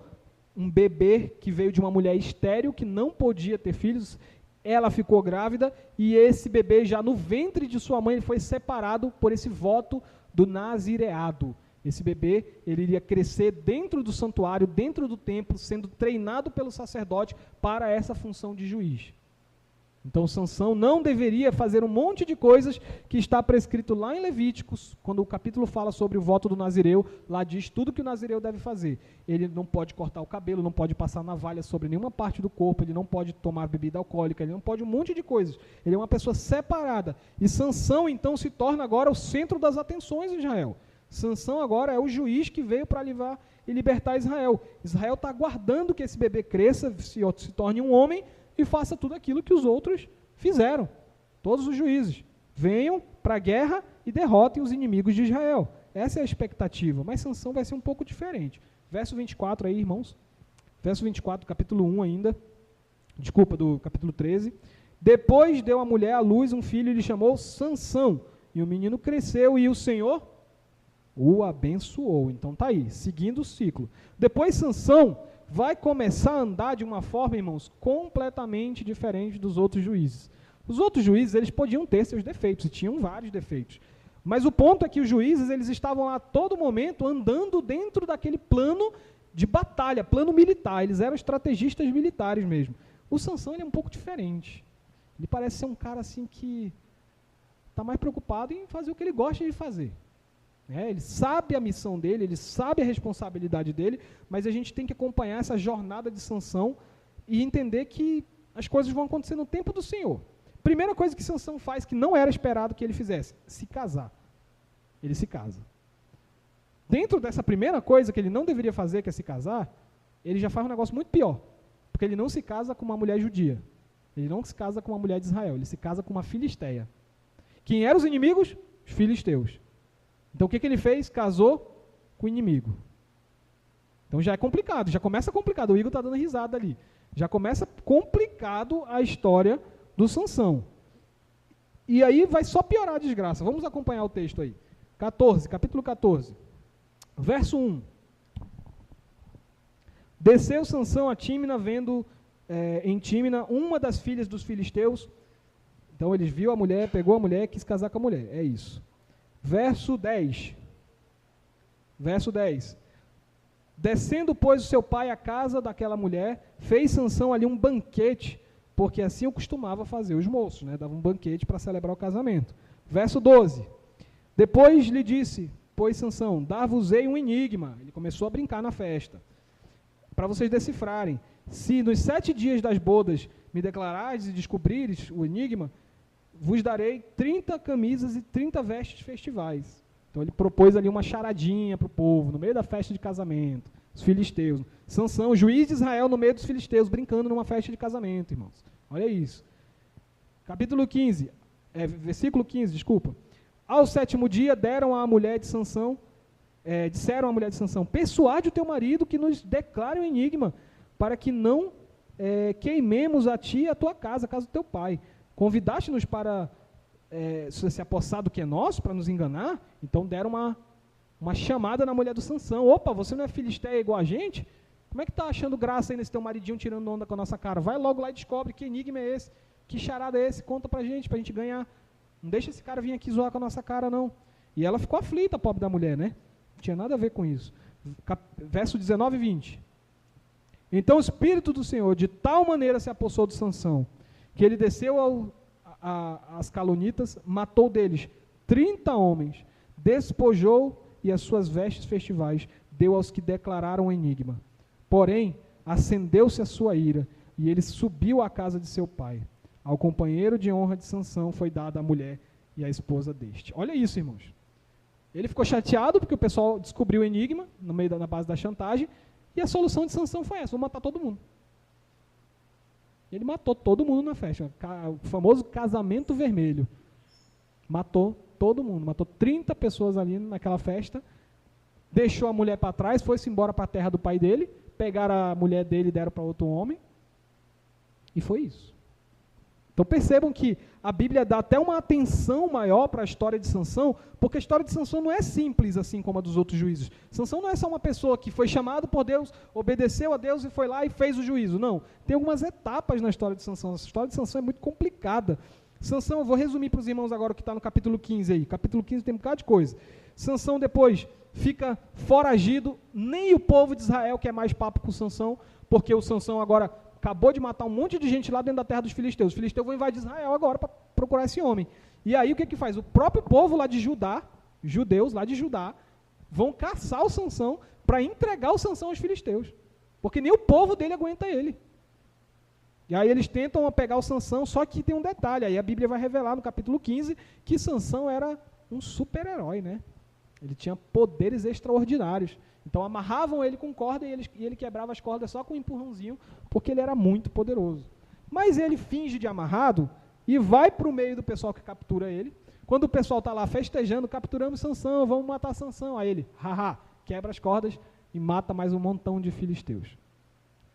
um bebê que veio de uma mulher estéril, que não podia ter filhos. Ela ficou grávida, e esse bebê já no ventre de sua mãe, ele foi separado por esse voto do nazireado. Esse bebê, ele iria crescer dentro do santuário, dentro do templo, sendo treinado pelo sacerdote para essa função de juiz. Então Sansão não deveria fazer um monte de coisas que está prescrito lá em Levíticos, quando o capítulo fala sobre o voto do nazireu, lá diz tudo que o nazireu deve fazer. Ele não pode cortar o cabelo, não pode passar navalha sobre nenhuma parte do corpo, ele não pode tomar bebida alcoólica, ele não pode um monte de coisas. Ele é uma pessoa separada. E Sansão então se torna agora o centro das atenções em Israel. Sansão agora é o juiz que veio para livrar e libertar Israel. Israel está aguardando que esse bebê cresça, se torne um homem e faça tudo aquilo que os outros fizeram. Todos os juízes venham para a guerra e derrotem os inimigos de Israel. Essa é a expectativa, mas Sansão vai ser um pouco diferente. Verso 24 aí, irmãos. Verso 24 do capítulo 1 ainda. Desculpa, do capítulo 13. Depois deu a mulher à luz um filho e lhe chamou Sansão. e o menino cresceu e o Senhor o abençoou. Então tá aí, seguindo o ciclo. Depois Sansão vai começar a andar de uma forma, irmãos, completamente diferente dos outros juízes. Os outros juízes, eles podiam ter seus defeitos, e tinham vários defeitos. Mas o ponto é que os juízes, eles estavam lá a todo momento andando dentro daquele plano de batalha, plano militar. Eles eram estrategistas militares mesmo. O Sansão, ele é um pouco diferente. Ele parece ser um cara assim que está mais preocupado em fazer o que ele gosta de fazer. Ele sabe a missão dele, ele sabe a responsabilidade dele, mas a gente tem que acompanhar essa jornada de Sansão e entender que as coisas vão acontecer no tempo do Senhor. Primeira coisa que Sansão faz, que não era esperado que ele fizesse, se casar. Ele se casa. Dentro dessa primeira coisa que ele não deveria fazer, que é se casar, ele já faz um negócio muito pior, porque ele não se casa com uma mulher judia, ele não se casa com uma mulher de Israel, ele se casa com uma filisteia. Quem eram os inimigos? Os filisteus. Então o que ele fez? Casou com o inimigo. Então já é complicado, já começa complicado. O Igor está dando risada ali. Já começa complicado a história do Sansão. E aí vai só piorar a desgraça. Vamos acompanhar o texto aí. Capítulo 14. Verso 1. Desceu Sansão a Tímina, vendo em Tímina uma das filhas dos filisteus. Então ele viu a mulher, pegou a mulher, quis casar com a mulher. É isso. Verso 10. Descendo, pois, o seu pai à casa daquela mulher, fez Sansão ali um banquete, porque assim o costumava fazer os moços, né? Davam um banquete para celebrar o casamento. Verso 12. Depois lhe disse, pois Sansão, dar-vos-ei um enigma. Ele começou a brincar na festa. Para vocês decifrarem. Se nos 7 dias das bodas me declarares e descobrires o enigma, vos darei 30 camisas e 30 vestes festivais. Então ele propôs ali uma charadinha para o povo, no meio da festa de casamento, os filisteus. Sansão, juiz de Israel no meio dos filisteus, brincando numa festa de casamento, irmãos. Olha isso. Capítulo 15, versículo 15, desculpa. Ao 7º dia deram à mulher de Sansão, disseram à mulher de Sansão, persuade o teu marido que nos declare o enigma, para que não queimemos a ti e a tua casa, a casa do teu pai. Convidaste-nos para se apossar do que é nosso, para nos enganar? Então deram uma chamada na mulher do Sansão. Opa, você não é filisteia igual a gente? Como é que está achando graça aí nesse teu maridinho tirando onda com a nossa cara? Vai logo lá e descobre que enigma é esse, que charada é esse, conta pra gente ganhar. Não deixa esse cara vir aqui zoar com a nossa cara, não. E ela ficou aflita, a pobre da mulher, né? Não tinha nada a ver com isso. Verso 19 e 20. Então o Espírito do Senhor de tal maneira se apossou de Sansão, que ele desceu às calonitas, matou deles 30 homens, despojou e as suas vestes festivais deu aos que declararam o enigma. Porém, acendeu-se a sua ira, e ele subiu à casa de seu pai. Ao companheiro de honra de Sansão foi dada a mulher e a esposa deste. Olha isso, irmãos. Ele ficou chateado porque o pessoal descobriu o enigma, na base da chantagem, e a solução de Sansão foi essa: vou matar todo mundo. Ele matou todo mundo na festa, o famoso casamento vermelho. Matou todo mundo, matou 30 pessoas ali naquela festa, deixou a mulher para trás, foi-se embora para a terra do pai dele, pegaram a mulher dele e deram para outro homem, e foi isso. Então percebam que a Bíblia dá até uma atenção maior para a história de Sansão, porque a história de Sansão não é simples assim como a dos outros juízes. Sansão não é só uma pessoa que foi chamado por Deus, obedeceu a Deus e foi lá e fez o juízo. Não, tem algumas etapas na história de Sansão. Essa história de Sansão é muito complicada. Sansão, eu vou resumir para os irmãos agora o que está no capítulo 15 aí. Capítulo 15 tem um bocado de coisa. Sansão depois fica foragido, nem o povo de Israel quer mais papo com Sansão, porque o Sansão agora acabou de matar um monte de gente lá dentro da terra dos filisteus. Os filisteus vão invadir Israel agora para procurar esse homem. E aí o que faz? O próprio povo lá de Judá, judeus lá de Judá, vão caçar o Sansão para entregar o Sansão aos filisteus. Porque nem o povo dele aguenta ele. E aí eles tentam pegar o Sansão, só que tem um detalhe. Aí a Bíblia vai revelar no capítulo 15 que Sansão era um super-herói, né? Ele tinha poderes extraordinários. Então amarravam ele com corda e ele quebrava as cordas só com um empurrãozinho, porque ele era muito poderoso. Mas ele finge de amarrado e vai para o meio do pessoal que captura ele. Quando o pessoal está lá festejando, capturamos Sansão, vamos matar Sansão. Aí ele, haha, quebra as cordas e mata mais um montão de filisteus.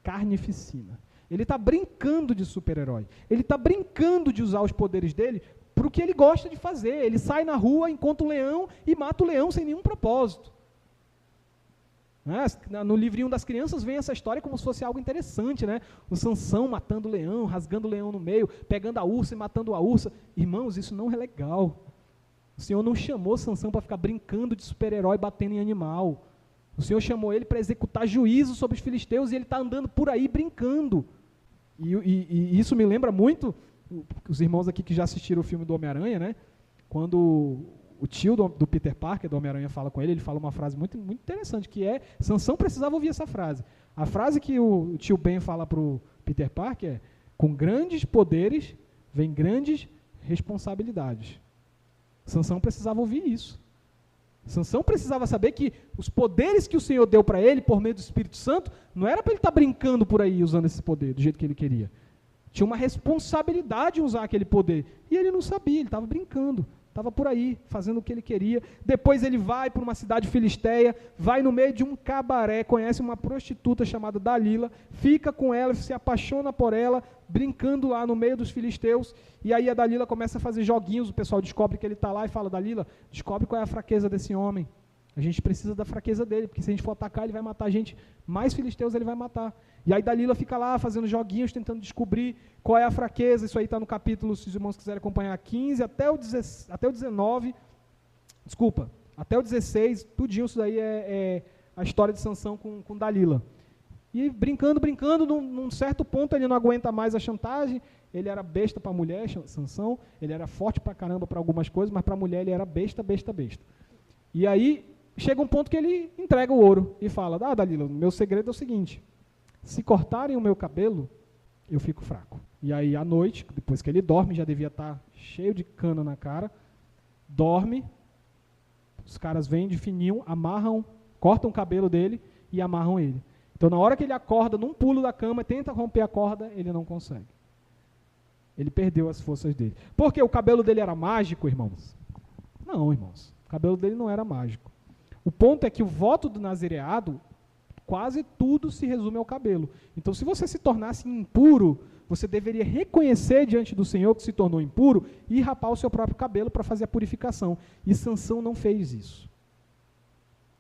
Carnificina. Ele está brincando de super-herói. Ele está brincando de usar os poderes dele para o que ele gosta de fazer. Ele sai na rua, encontra o leão e mata o leão sem nenhum propósito. No livrinho das crianças vem essa história como se fosse algo interessante, né? O Sansão matando o leão, rasgando o leão no meio, pegando a ursa e matando a ursa. Irmãos, isso não é legal. O Senhor não chamou Sansão para ficar brincando de super-herói batendo em animal. O Senhor chamou ele para executar juízo sobre os filisteus e ele está andando por aí brincando. E isso me lembra muito, os irmãos aqui que já assistiram o filme do Homem-Aranha, né? Quando o tio do Peter Parker, do Homem-Aranha, fala com ele, ele fala uma frase muito, muito interessante, que é, Sansão precisava ouvir essa frase. A frase que o tio Ben fala para o Peter Parker é, com grandes poderes vem grandes responsabilidades. Sansão precisava ouvir isso. Sansão precisava saber que os poderes que o Senhor deu para ele, por meio do Espírito Santo, não era para ele estar brincando por aí usando esse poder, do jeito que ele queria. Tinha uma responsabilidade em usar aquele poder. E ele não sabia, ele estava brincando. Estava por aí, fazendo o que ele queria. Depois ele vai para uma cidade filisteia, vai no meio de um cabaré, conhece uma prostituta chamada Dalila, fica com ela, se apaixona por ela, brincando lá no meio dos filisteus. E aí a Dalila começa a fazer joguinhos, o pessoal descobre que ele está lá e fala, Dalila, descobre qual é a fraqueza desse homem. A gente precisa da fraqueza dele, porque se a gente for atacar, ele vai matar a gente. Mais filisteus ele vai matar. E aí Dalila fica lá fazendo joguinhos, tentando descobrir qual é a fraqueza. Isso aí está no capítulo, se os irmãos quiserem acompanhar, 15 até o 19. Desculpa, até o 16, tudinho isso daí é a história de Sansão com Dalila. E brincando, num certo ponto ele não aguenta mais a chantagem. Ele era besta para a mulher, Sansão. Ele era forte para caramba para algumas coisas, mas para a mulher ele era besta. E aí chega um ponto que ele entrega o ouro e fala, Dalila, meu segredo é o seguinte, se cortarem o meu cabelo, eu fico fraco. E aí à noite, depois que ele dorme, já devia estar cheio de cana na cara, dorme, os caras vêm de fininho, amarram, cortam o cabelo dele e amarram ele. Então na hora que ele acorda, num pulo da cama, tenta romper a corda, ele não consegue. Ele perdeu as forças dele. Porque o cabelo dele era mágico, irmãos? Não, irmãos. O cabelo dele não era mágico. O ponto é que o voto do nazireado, quase tudo se resume ao cabelo. Então, se você se tornasse impuro, você deveria reconhecer diante do Senhor que se tornou impuro e rapar o seu próprio cabelo para fazer a purificação. E Sansão não fez isso.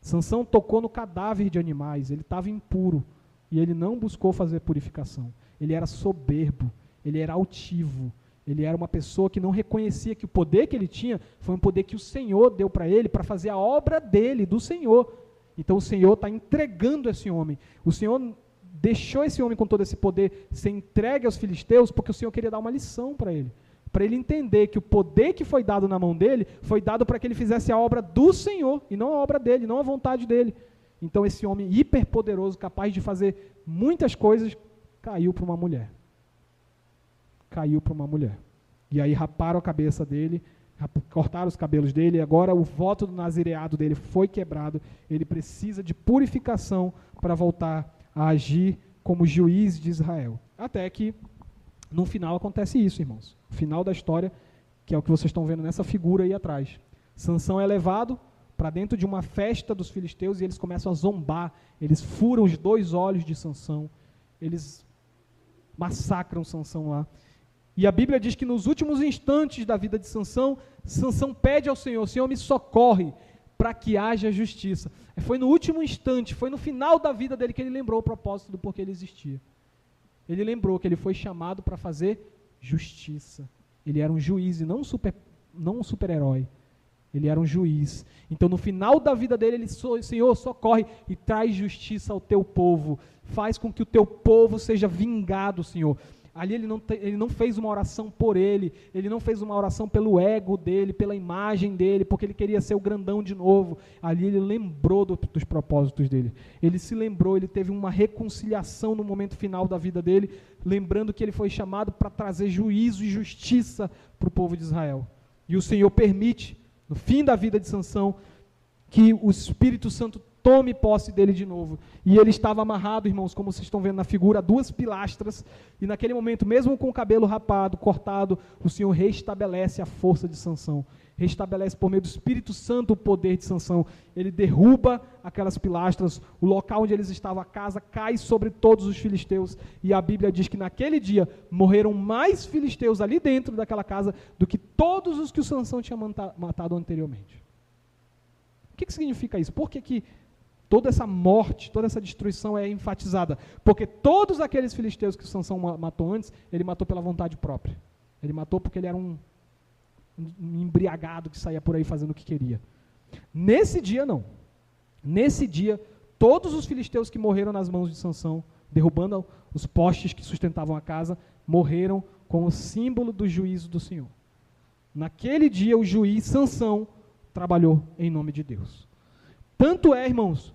Sansão tocou no cadáver de animais, ele estava impuro e ele não buscou fazer purificação. Ele era soberbo, ele era altivo. Ele era uma pessoa que não reconhecia que o poder que ele tinha foi um poder que o Senhor deu para ele para fazer a obra dele, do Senhor. Então o Senhor está entregando esse homem. O Senhor deixou esse homem com todo esse poder ser entregue aos filisteus porque o Senhor queria dar uma lição para ele entender que o poder que foi dado na mão dele foi dado para que ele fizesse a obra do Senhor e não a obra dele, não a vontade dele. Então esse homem hiperpoderoso, capaz de fazer muitas coisas, caiu para uma mulher. E aí raparam a cabeça dele, cortaram os cabelos dele, e agora o voto do nazireado dele foi quebrado. Ele precisa de purificação para voltar a agir como juiz de Israel. Até que, no final, acontece isso, irmãos. O final da história, que é o que vocês estão vendo nessa figura aí atrás. Sansão é levado para dentro de uma festa dos filisteus e eles começam a zombar. Eles furam os 2 olhos de Sansão. Eles massacram Sansão lá. E a Bíblia diz que nos últimos instantes da vida de Sansão, Sansão pede ao Senhor, Senhor, me socorre para que haja justiça. Foi no último instante, foi no final da vida dele que ele lembrou o propósito do porquê ele existia. Ele lembrou que ele foi chamado para fazer justiça. Ele era um juiz e não um super-herói. Ele era um juiz. Então, no final da vida dele, ele, Senhor, socorre e traz justiça ao teu povo. Faz com que o teu povo seja vingado, Senhor. Ali ele não fez uma oração por ele não fez uma oração pelo ego dele, pela imagem dele, porque ele queria ser o grandão de novo. Ali ele lembrou dos propósitos dele. Ele se lembrou, ele teve uma reconciliação no momento final da vida dele, lembrando que ele foi chamado para trazer juízo e justiça para o povo de Israel. E o Senhor permite, no fim da vida de Sansão, que o Espírito Santo tome posse dele de novo. E ele estava amarrado, irmãos, como vocês estão vendo na figura, a 2 pilastras, e naquele momento, mesmo com o cabelo rapado, cortado, o Senhor restabelece a força de Sansão. restabelece por meio do Espírito Santo o poder de Sansão. Ele derruba aquelas pilastras, o local onde eles estavam, a casa, cai sobre todos os filisteus, e a Bíblia diz que naquele dia morreram mais filisteus ali dentro daquela casa do que todos os que o Sansão tinha matado anteriormente. O que significa isso? Por que toda essa morte, toda essa destruição é enfatizada? Porque todos aqueles filisteus que o Sansão matou antes, ele matou pela vontade própria. Ele matou porque ele era um embriagado que saía por aí fazendo o que queria. Nesse dia não. Nesse dia, todos os filisteus que morreram nas mãos de Sansão, derrubando os postes que sustentavam a casa, morreram com o símbolo do juízo do Senhor. Naquele dia, o juiz Sansão trabalhou em nome de Deus. Tanto é, irmãos,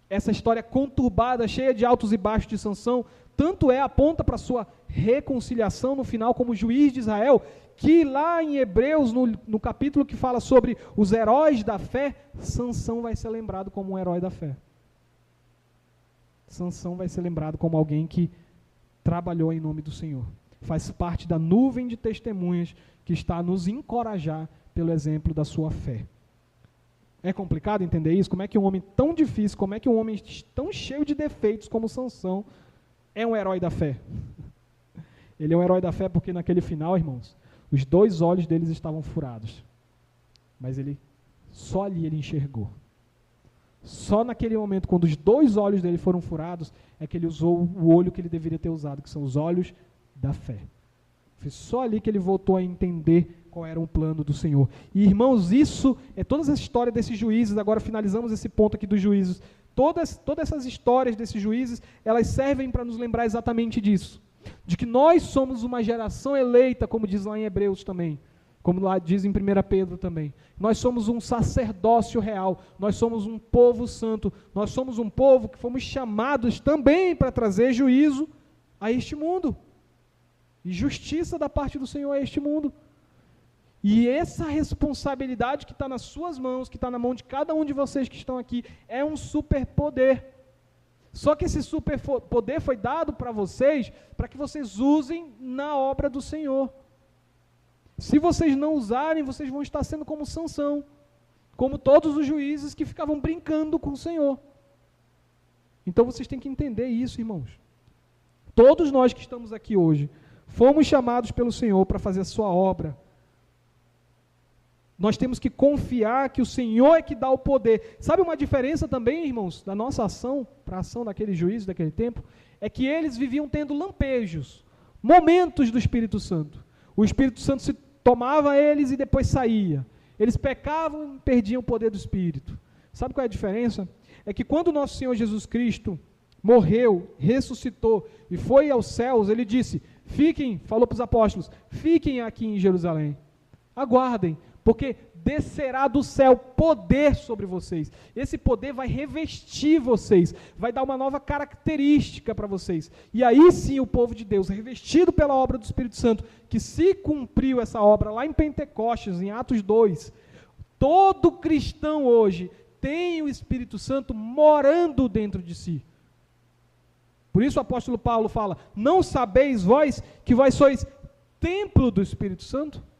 essa história conturbada, cheia de altos e baixos de Sansão, tanto aponta para a sua reconciliação no final como juiz de Israel, que lá em Hebreus, no capítulo que fala sobre os heróis da fé, Sansão vai ser lembrado como um herói da fé. Sansão vai ser lembrado como alguém que trabalhou em nome do Senhor. Faz parte da nuvem de testemunhas que está a nos encorajar pelo exemplo da sua fé. É complicado entender isso? Como é que um homem tão difícil, como é que um homem tão cheio de defeitos como Sansão é um herói da fé? Ele é um herói da fé porque naquele final, irmãos, os 2 olhos deles estavam furados. Mas só ali ele enxergou. Só naquele momento, quando os 2 olhos dele foram furados, é que ele usou o olho que ele deveria ter usado, que são os olhos da fé. Foi só ali que ele voltou a entender qual era o plano do Senhor. E, irmãos, isso é toda essa história desses juízes. Agora finalizamos esse ponto aqui dos juízes. Todas essas histórias desses juízes, elas servem para nos lembrar exatamente disso. De que nós somos uma geração eleita, como diz lá em Hebreus também. Como lá diz em 1 Pedro também. Nós somos um sacerdócio real. Nós somos um povo santo. Nós somos um povo que fomos chamados também para trazer juízo a este mundo. E justiça da parte do Senhor a este mundo. E essa responsabilidade que está nas suas mãos, que está na mão de cada um de vocês que estão aqui, é um superpoder. Só que esse superpoder foi dado para vocês, para que vocês usem na obra do Senhor. Se vocês não usarem, vocês vão estar sendo como Sansão, como todos os juízes que ficavam brincando com o Senhor. Então vocês têm que entender isso, irmãos. Todos nós que estamos aqui hoje, fomos chamados pelo Senhor para fazer a sua obra. Nós temos que confiar que o Senhor é que dá o poder. Sabe uma diferença também, irmãos, da nossa ação para a ação daqueles juízes daquele tempo? É que eles viviam tendo lampejos, momentos do Espírito Santo. O Espírito Santo se tomava eles e depois saía. Eles pecavam e perdiam o poder do Espírito. Sabe qual é a diferença? É que quando o nosso Senhor Jesus Cristo morreu, ressuscitou e foi aos céus, ele disse, falou para os apóstolos, fiquem aqui em Jerusalém, aguardem, porque descerá do céu poder sobre vocês. Esse poder vai revestir vocês, vai dar uma nova característica para vocês. E aí sim o povo de Deus, revestido pela obra do Espírito Santo, que se cumpriu essa obra lá em Pentecostes, em Atos 2, todo cristão hoje tem o Espírito Santo morando dentro de si. Por isso o apóstolo Paulo fala, não sabeis vós que vós sois templo do Espírito Santo?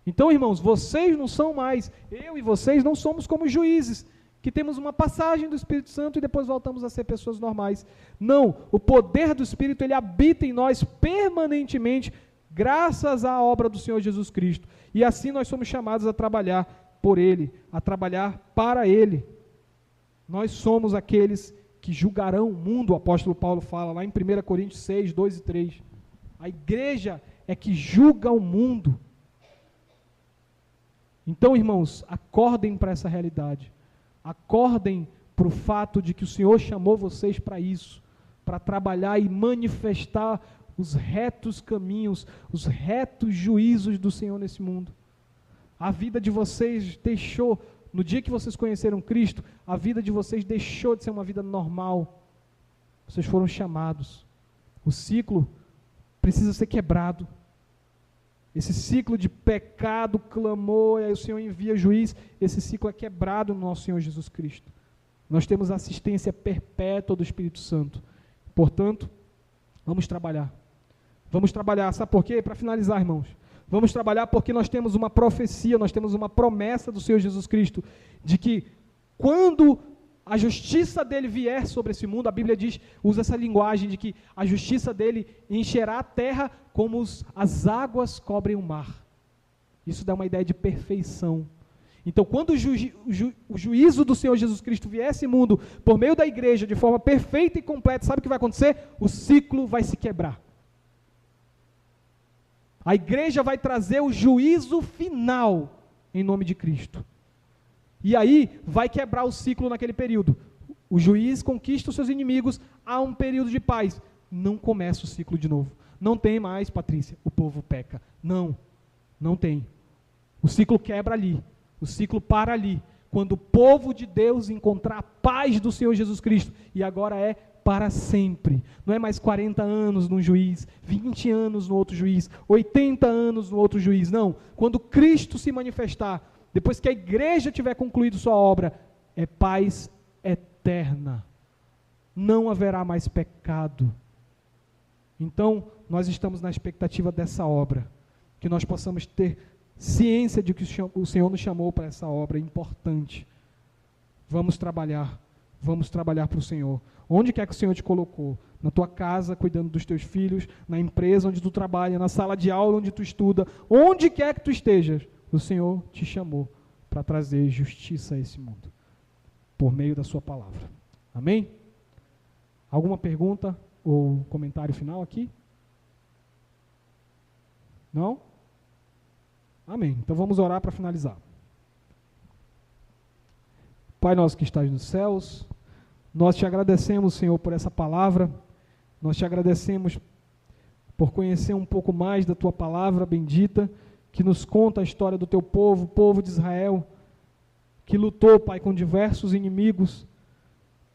Então, irmãos, vocês não são mais, eu e vocês não somos como juízes, que temos uma passagem do Espírito Santo e depois voltamos a ser pessoas normais. Não, o poder do Espírito, ele habita em nós permanentemente, graças à obra do Senhor Jesus Cristo. E assim nós somos chamados a trabalhar por Ele, a trabalhar para Ele. Nós somos aqueles que julgarão o mundo, o apóstolo Paulo fala lá em 1 Coríntios 6, 2 e 3. A igreja é que julga o mundo. Então, irmãos, acordem para essa realidade. Acordem para o fato de que o Senhor chamou vocês para isso, para trabalhar e manifestar os retos caminhos, os retos juízos do Senhor nesse mundo. A vida de vocês deixou, no dia que vocês conheceram Cristo, a vida de vocês deixou de ser uma vida normal. Vocês foram chamados. O ciclo precisa ser quebrado. Esse ciclo de pecado, clamor, e aí o Senhor envia juiz, esse ciclo é quebrado no nosso Senhor Jesus Cristo. Nós temos assistência perpétua do Espírito Santo. Portanto, vamos trabalhar. Vamos trabalhar, sabe por quê? Para finalizar, irmãos. Vamos trabalhar porque nós temos uma profecia, nós temos uma promessa do Senhor Jesus Cristo, de que quando a justiça dele vier sobre esse mundo, a Bíblia diz, usa essa linguagem de que a justiça dele encherá a terra como as águas cobrem o mar. Isso dá uma ideia de perfeição. Então, quando o juízo do Senhor Jesus Cristo vier a esse mundo, por meio da igreja, de forma perfeita e completa, sabe o que vai acontecer? O ciclo vai se quebrar. A igreja vai trazer o juízo final, em nome de Cristo. E aí, vai quebrar o ciclo naquele período. O juiz conquista os seus inimigos, há um período de paz. Não começa o ciclo de novo. Não tem mais, Patrícia, o povo peca. Não tem. O ciclo quebra ali. O ciclo para ali. Quando o povo de Deus encontrar a paz do Senhor Jesus Cristo. E agora é para sempre. Não é mais 40 anos num juiz, 20 anos no outro juiz, 80 anos no outro juiz. Não. Quando Cristo se manifestar, depois que a igreja tiver concluído sua obra, é paz eterna. Não haverá mais pecado. Então, nós estamos na expectativa dessa obra. Que nós possamos ter ciência de que o Senhor nos chamou para essa obra importante. Vamos trabalhar para o Senhor. Onde quer que o Senhor te colocou? Na tua casa, cuidando dos teus filhos, na empresa onde tu trabalha, na sala de aula onde tu estuda, onde quer que tu estejas, o Senhor te chamou para trazer justiça a esse mundo, por meio da sua palavra. Amém? Alguma pergunta ou comentário final aqui? Não? Amém. Então vamos orar para finalizar. Pai nosso que estás nos céus, nós te agradecemos, Senhor, por essa palavra. Nós te agradecemos por conhecer um pouco mais da tua palavra bendita, que nos conta a história do teu povo, o povo de Israel, que lutou, Pai, com diversos inimigos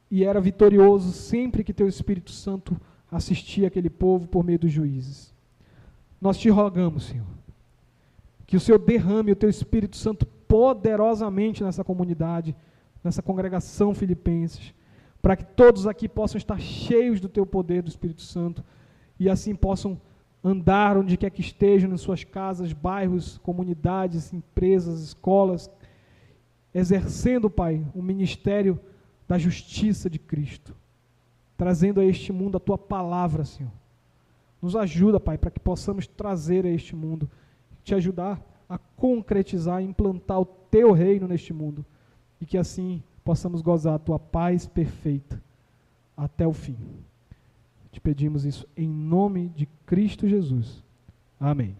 e era vitorioso sempre que teu Espírito Santo assistia aquele povo por meio dos juízes. Nós te rogamos, Senhor, que o Senhor derrame o teu Espírito Santo poderosamente nessa comunidade, nessa congregação filipenses, para que todos aqui possam estar cheios do teu poder, do Espírito Santo, e assim possam andar onde quer que estejam, em suas casas, bairros, comunidades, empresas, escolas, exercendo, Pai, o ministério da justiça de Cristo, trazendo a este mundo a tua palavra, Senhor. Nos ajuda, Pai, para que possamos trazer a este mundo, te ajudar a concretizar, implantar o teu reino neste mundo, e que assim possamos gozar a tua paz perfeita até o fim. Te pedimos isso em nome de Cristo Jesus. Amém.